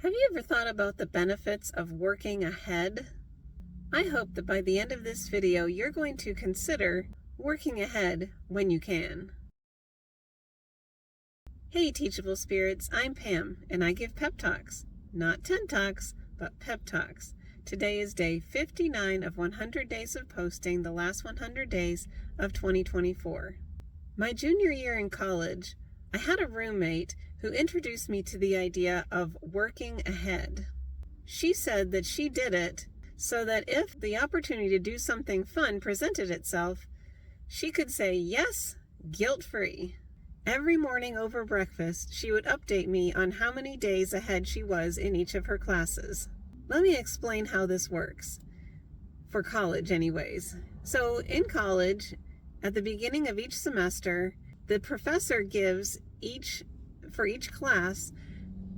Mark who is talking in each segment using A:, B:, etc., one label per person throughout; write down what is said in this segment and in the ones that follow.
A: Have you ever thought about the benefits of working ahead? I hope that by the end of this video, you're going to consider working ahead when you can. Hey Teachable Spirits, I'm Pam, and I give pep talks. Not 10 talks, but pep talks. Today is day 59 of 100 days of posting, the last 100 days of 2024. My junior year in college, I had a roommate who introduced me to the idea of working ahead. She said that she did it so that if the opportunity to do something fun presented itself, she could say yes, guilt-free. Every morning over breakfast, she would update me on how many days ahead she was in each of her classes. Let me explain how this works. For college anyways. So in college, at the beginning of each semester, the professor gives for each class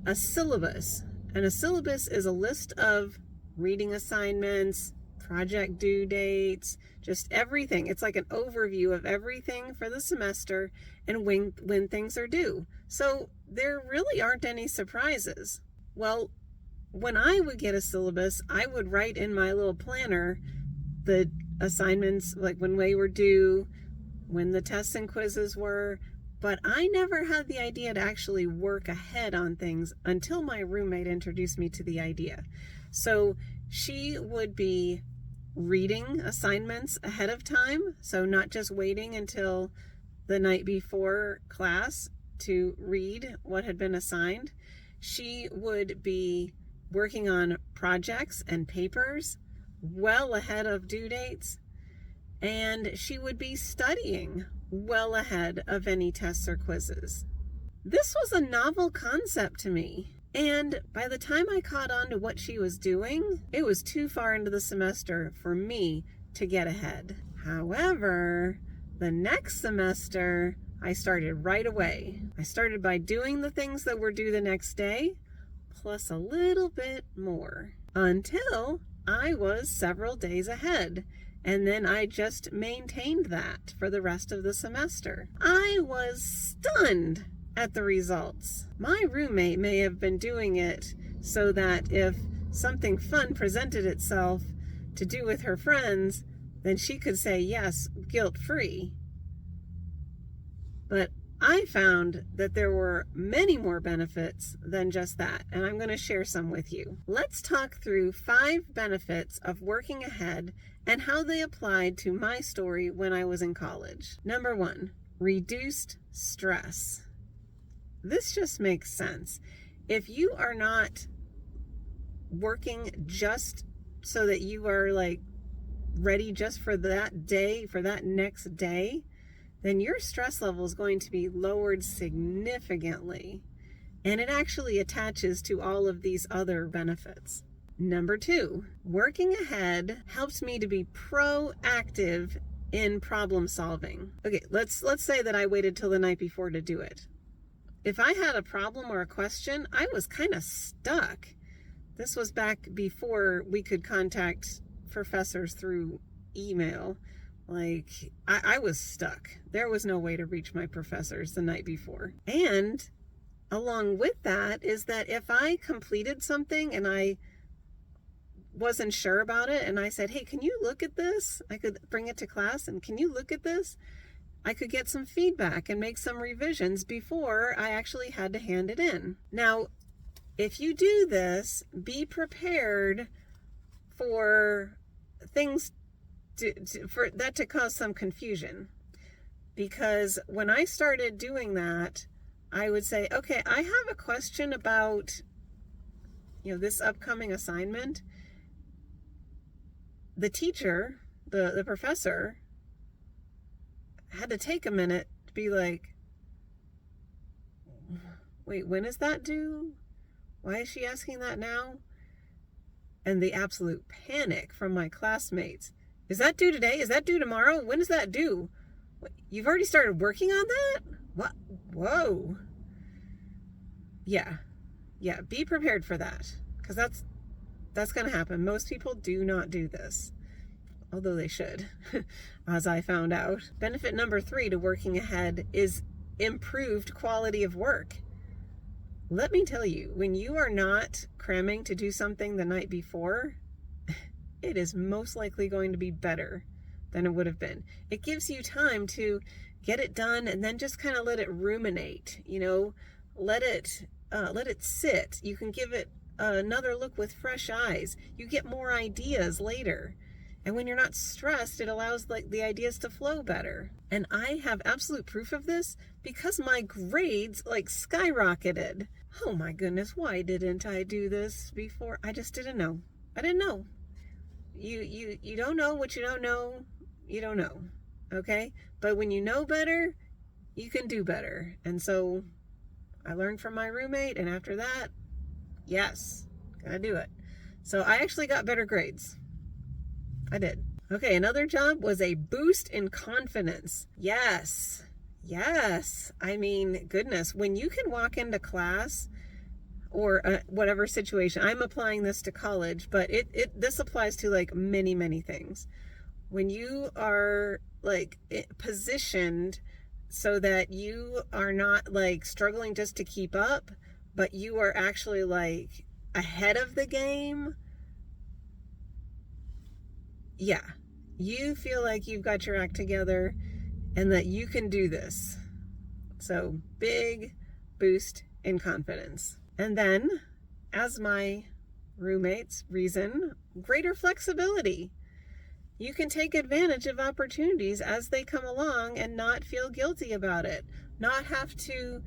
A: a syllabus. And a syllabus is a list of reading assignments, project due dates, just everything. It's like an overview of everything for the semester and when things are due. So there really aren't any surprises. Well, when I would get a syllabus, I would write in my little planner the assignments, like when they were due, when the tests and quizzes were, but I never had the idea to actually work ahead on things until my roommate introduced me to the idea. So she would be reading assignments ahead of time, so not just waiting until the night before class to read what had been assigned. She would be working on projects and papers well ahead of due dates, and she would be studying well ahead of any tests or quizzes. This was a novel concept to me, and by the time I caught on to what she was doing, it was too far into the semester for me to get ahead. However, the next semester, I started right away. I started by doing the things that were due the next day, plus a little bit more, until I was several days ahead. And then I just maintained that for the rest of the semester. I was stunned at the results. My roommate may have been doing it so that if something fun presented itself to do with her friends, then she could say yes, guilt-free. But I found that there were many more benefits than just that, and I'm going to share some with you. Let's talk through 5 benefits of working ahead and how they applied to my story when I was in college. Number 1, reduced stress. This just makes sense. If you are not working just so that you are like ready just for that day, for that next day, then your stress level is going to be lowered significantly. And it actually attaches to all of these other benefits. Number 2, working ahead helps me to be proactive in problem solving. Okay, let's say that I waited till the night before to do it. If I had a problem or a question, I was kind of stuck. This was back before we could contact professors through email. Like, I was stuck. There was no way to reach my professors the night before. And along with that is that if I completed something and I wasn't sure about it and I said, hey, can you look at this? I could bring it to class and can you look at this? I could get some feedback and make some revisions before I actually had to hand it in. Now, if you do this, be prepared for things for that to cause some confusion, because when I started doing that, I would say, okay, I have a question about, this upcoming assignment. The teacher, the professor, had to take a minute to be like, wait, when is that due? Why is she asking that now? And the absolute panic from my classmates. Is that due today? Is that due tomorrow? When is that due? You've already started working on that? What? Whoa. Yeah, be prepared for that, because that's going to happen. Most people do not do this, although they should, as I found out. Benefit number 3 to working ahead is improved quality of work. let me tell you, when you are not cramming to do something the night before, it is most likely going to be better than it would have been. It gives you time to get it done and then just kind of let it ruminate, let it sit. You can give it another look with fresh eyes. You get more ideas later. And when you're not stressed, it allows the ideas to flow better. And I have absolute proof of this because my grades skyrocketed. Oh my goodness, why didn't I do this before? I just didn't know. I didn't know. You don't know what you don't know. You don't know. Okay? But when you know better, you can do better. And so I learned from my roommate, and after that, yes, gotta do it. So I actually got better grades. I did. Okay, another job was a boost in confidence. Yes. I mean, goodness, when you can walk into class or whatever situation, I'm applying this to college, but this applies to many things. When you are positioned so that you are not struggling just to keep up, but you are actually ahead of the game. Yeah, you feel like you've got your act together and that you can do this. So big boost in confidence. And then, as my roommate's reason, greater flexibility. You can take advantage of opportunities as they come along and not feel guilty about it. Not have to,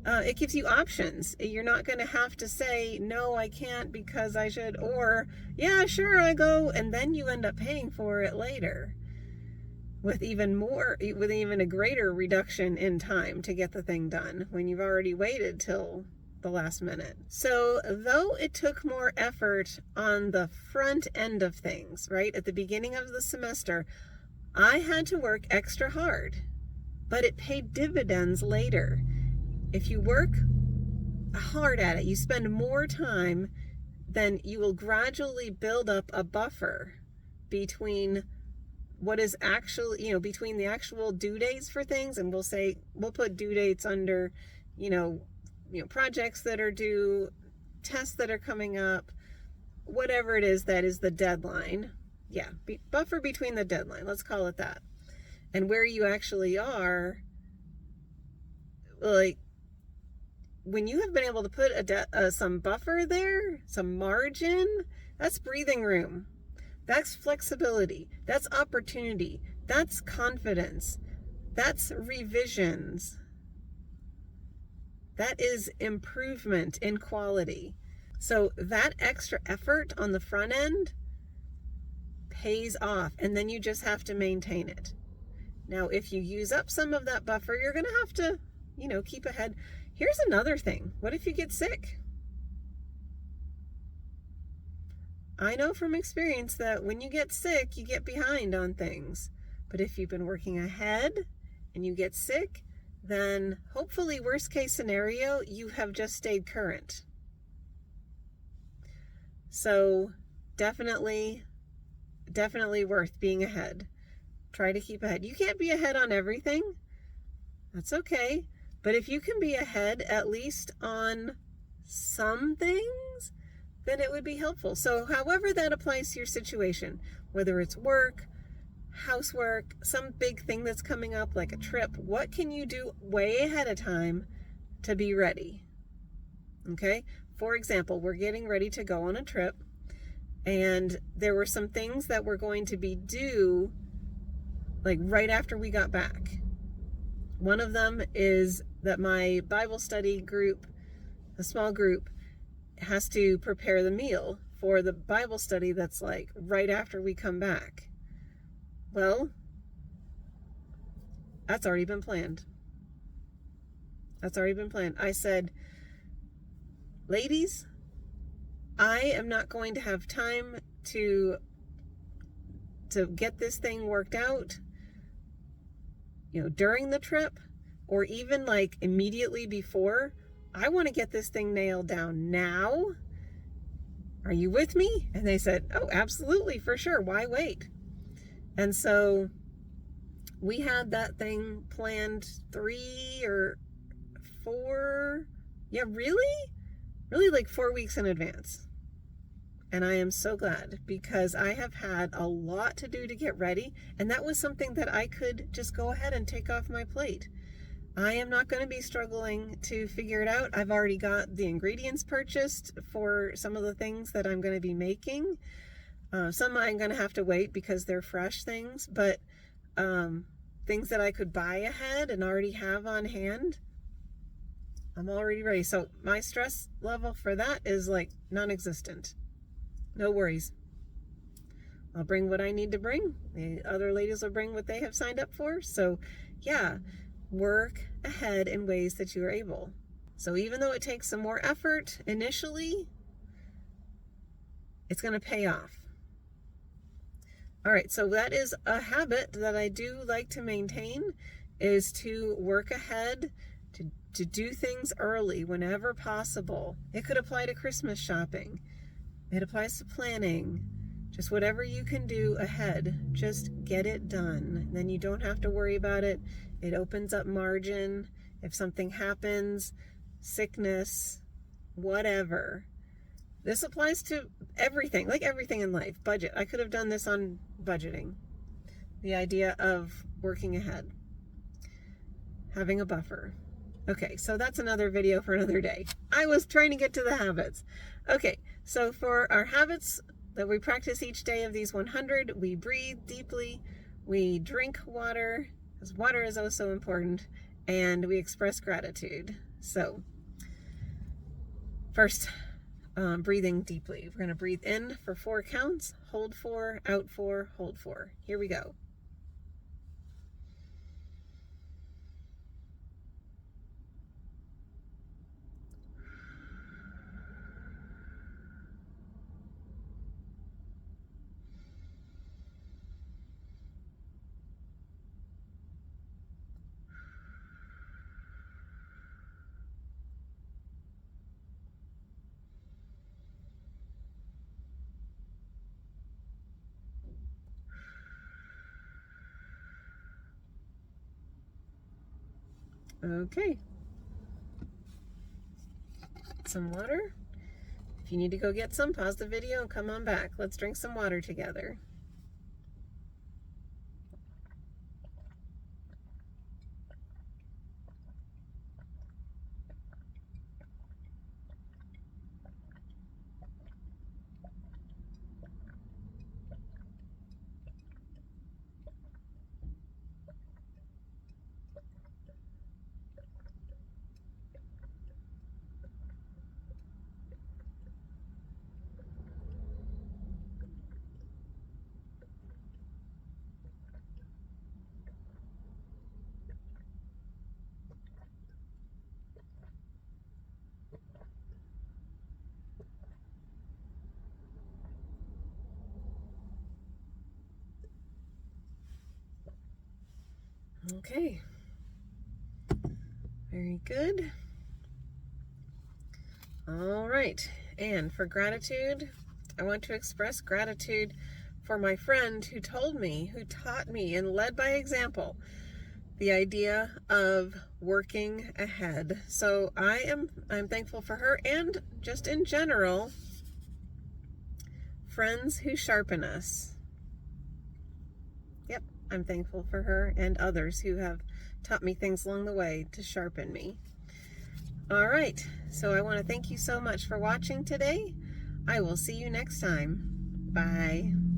A: it gives you options. You're not going to have to say, no, I can't because I should, or yeah, sure, I go. And then you end up paying for it later with even a greater reduction in time to get the thing done when you've already waited till the last minute. So though it took more effort on the front end of things, right, at the beginning of the semester, I had to work extra hard, but it paid dividends later. If you work hard at it, you spend more time, then you will gradually build up a buffer between what is actually, between the actual due dates for things, and we'll put due dates under, projects that are due, tests that are coming up, whatever it is that is the deadline. Yeah, buffer between the deadline, let's call it that. And where you actually are, when you have been able to put some buffer there, some margin, that's breathing room. That's flexibility. That's opportunity. That's confidence. That's revisions. That is improvement in quality. So that extra effort on the front end pays off, and then you just have to maintain it. Now, if you use up some of that buffer, you're going to have to, keep ahead. Here's another thing. What if you get sick? I know from experience that when you get sick, you get behind on things. But if you've been working ahead and you get sick, then hopefully, worst case scenario, you have just stayed current. So definitely worth being ahead. Try to keep ahead. You can't be ahead on everything. That's okay. But if you can be ahead at least on some things, then it would be helpful. So however that applies to your situation, whether it's work, housework, some big thing that's coming up like a trip, what can you do way ahead of time to be ready? Okay? For example, we're getting ready to go on a trip, and there were some things that were going to be due right after we got back. One of them is that my Bible study group, a small group, has to prepare the meal for the Bible study that's right after we come back. Well, that's already been planned. I said, ladies, I am not going to have time to get this thing worked out, during the trip, or even immediately before. I want to get this thing nailed down now. Are you with me? And they said, oh, absolutely, for sure. Why wait? And so we had that thing planned 3 or 4 Yeah, really? Really, like 4 weeks in advance. And I am so glad, because I have had a lot to do to get ready, and that was something that I could just go ahead and take off my plate. I am not going to be struggling to figure it out. I've already got the ingredients purchased for some of the things that I'm going to be making. Some I'm going to have to wait because they're fresh things, but things that I could buy ahead and already have on hand, I'm already ready. So my stress level for that is like non-existent. No worries. I'll bring what I need to bring. The other ladies will bring what they have signed up for. So yeah, work ahead in ways that you are able. So even though it takes some more effort initially, it's going to pay off. All right, so that is a habit that I do like to maintain, is to work ahead, to do things early whenever possible. It could apply to Christmas shopping. It applies to planning. Just whatever you can do ahead, just get it done. Then you don't have to worry about it. It opens up margin. If something happens, sickness, whatever. This applies to everything, like everything in life. Budget. I could have done this on budgeting. The idea of working ahead. Having a buffer. Okay, so that's another video for another day. I was trying to get to the habits. Okay, so for our habits that we practice each day of these 100, we breathe deeply, we drink water, because water is also important, and we express gratitude. So first, breathing deeply. We're going to breathe in for 4 counts, hold 4, out 4, hold 4. Here we go. Okay. Some water. If you need to go get some, pause the video and come on back. Let's drink some water together. Okay. Very good. All right. And for gratitude, I want to express gratitude for my friend who told me, who taught me and led by example the idea of working ahead. So I'm thankful for her, and just in general, friends who sharpen us. Yep, I'm thankful for her and others who have taught me things along the way to sharpen me. All right, so I want to thank you so much for watching today. I will see you next time. Bye.